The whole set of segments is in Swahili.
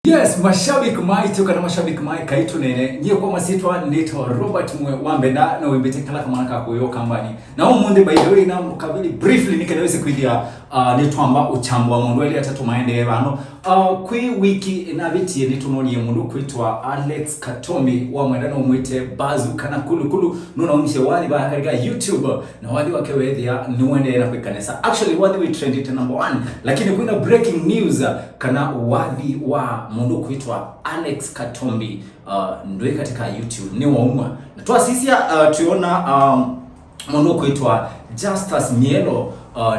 Yes, mashabiki maitu kana mashabiki mai EKAI TUNEENE niyo kwa masitwa nito Robert Mwambenda na wibete kala kama naka kuyo kambani na umunde by the way na mukabili briefly nikeneweze kuidia nitwamba uchambwa mundu eli atatu maende bano kwi wiki inabiti nitunoni mundu kwitwa Alex Katombi wa mwendano umwite bazu kana kulu nuna unishe wali ba katika YouTube na wali wakewethia niwende na kwikanesa actually wali we trended number 1 lakini kuna breaking news kana wali wa mundu kwitwa Alex Katombi ndwe katika YouTube ni waumwa na tuasisia tuona mundu kwitwa Justus Myello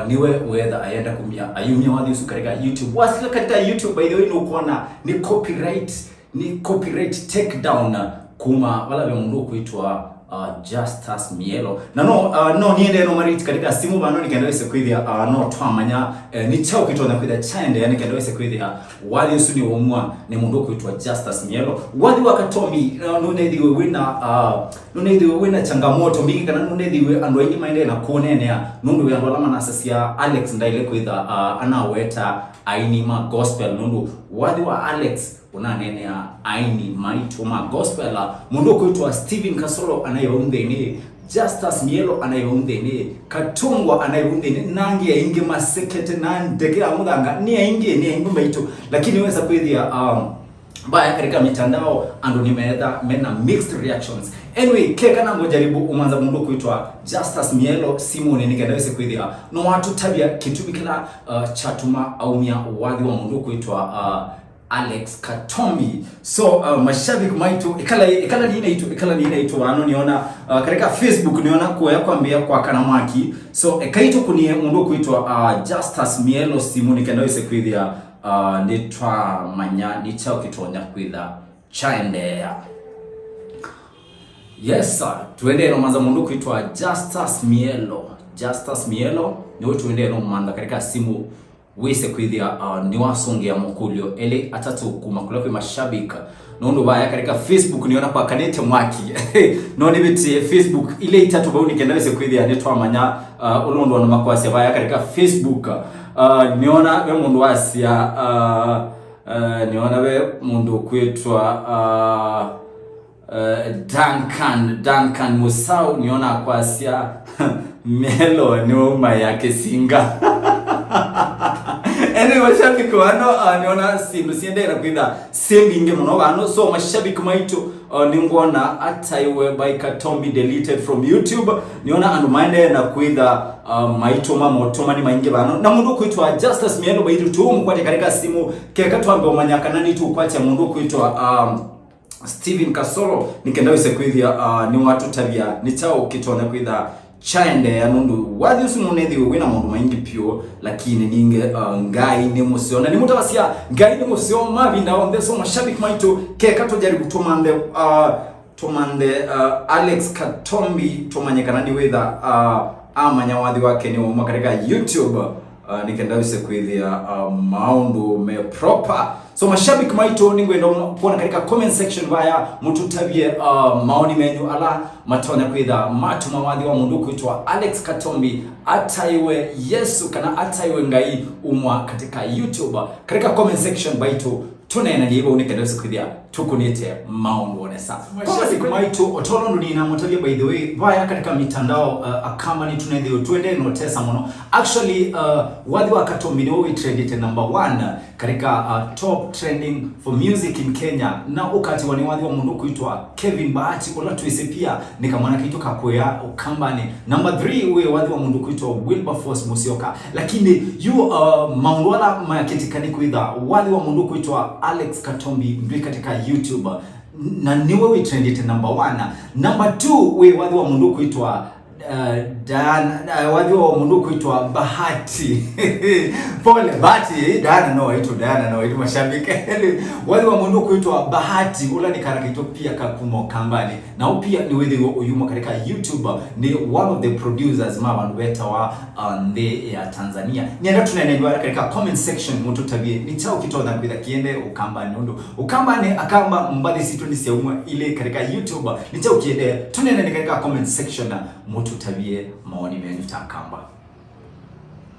niwe whether ayenda kumia ayumia wadhi usu katika YouTube wasika katika YouTube by the way nukuona ni copyright take down kuma wala vya mundu kuitwa Justus Myello na no niende no mariti katika simu bano nikendawese kwithia no twamanya ni chao kitwa na kwithia chaende yani kendawese kwithia wali usu ni omwa ni mundu kuitwa Justus Myello wali wa Katombi nunethiwe wina changamoto mbingi kana nunethiwe andu aingi maende na kuonenea nundu we andu alama na asasia Alex ndaile kwitha anaweta aini ma gospel nundu wali wa Alex unanenea aini maitu ma gospel mundu kuitwa Kasau anayeundene Justus Myello anayeundene Katungwa anayeundene nangi ya ingi masekete nandeke amudanga ni ya ingi maitu lakini weza kwithia baya katika mitandao ando mena mixed reactions. Anyway, keka na mojaribu umanza mundu kuitwa Justus Myello Simone nikendawese kwithia no watu tabia kitubikila chatuma aumia wadhi wa mundu kuitwa Alex Katombi. So mashabiki maitu ikala ni inaitwa ano niona katika Facebook niona kwa yakwambia kwa kanamaki. So EKAI kunie mundu kuitwa Justus Myello Simone nikendawese kwithia nitwa manya nichao kitonya kwitha chaendea. Yes sir, tuende no manza mundu kuitwa Justus Myello niwe tuende no manda katika simu wese kwithia ni wasongia mukulio ele atatu kumakula kwa mashabika nondo baya katika Facebook niona kwa kanete mwaki no nibiti Facebook ile itatu bauni kenda wese kwithia nitwa manya ulondo na makwasi baya katika Facebook niona we mundu wasia niona we mundu kwitwa Duncan Musau niona kwasia Myello ni uma yake singa. Anyway, mashabiki wano niona siende na kwitha sembinge muno bano so mashabiki maitu ningona Ataiwe by Katombi deleted from YouTube niona andu maende na kwitha maitu mamotoma ni mainge bano na mundu kuitwa Justus Myello by tu mkwate katika simu keka twambe omanyaka nani tu kwacha mundu kuitwa Kasau nikendawese kwithia ni watu tabia ni chao kitona kwitha chaende ya nundu wadhi usu nunethiwe wina mundu maingi pio lakini ninge ngai ni musiona ni mutawasia ngai ni musiona mavinda onde so mashabiki maitu keka tojaribu tumande Alex Katombi tumanyekana ni wetha amanya wadhi wake ni umwa katika YouTube nikendawise kwithia maundu me proper. So mashabiki maitu ningwenda kuona katika comment section vaya mututabie maoni menyu ala matona kwitha matuma wadhi wa mundu kuitwa Alex Katombi Ataiwe Yesu kana Ataiwe ngai umwa katika YouTube katika comment section baitu tunaena niba unikendawise kwithia tukunite maundu onesa mashabiki maitu otolondo nina mutabia by the way vaya katika mitandao akama ni tunethiwe twende notesa muno actually wadhi wa Katombi ni we trended number 1 katika top trending for music in Kenya na ukati wani wadhi wa mundu kuitwa Kevin Bahati ola tuise pia nikamwana kitu kakwea ukambani number 3 we wadhi wa mundu kuitwa Wilberforce Musyoka lakini maundu wala maketikani kwitha wadhi wa mundu kuitwa Alex Katombi ndwi katika YouTube na niwe we trended number 1 number 2 we wadhi wa mundu kuitwa wadhi wa mundu kuitwa Bahati pole Bahati Dana no itu mashabiki wadhi wa mundu kuitwa Bahati ula ni karakito pia kakumo kambani na upia ni wedhi uyuma katika YouTube ni one of the producers mabandu beta wa nde ya Tanzania nienda tunaendelea katika comment section mtu tabie ni chao kitona kwitha kiende ukambani nundu ukambani akamba mbali situndisi ya umwa ile katika YouTube ni chao kiende tunaendelea katika comment section mtu tabie maoni menyu takamba.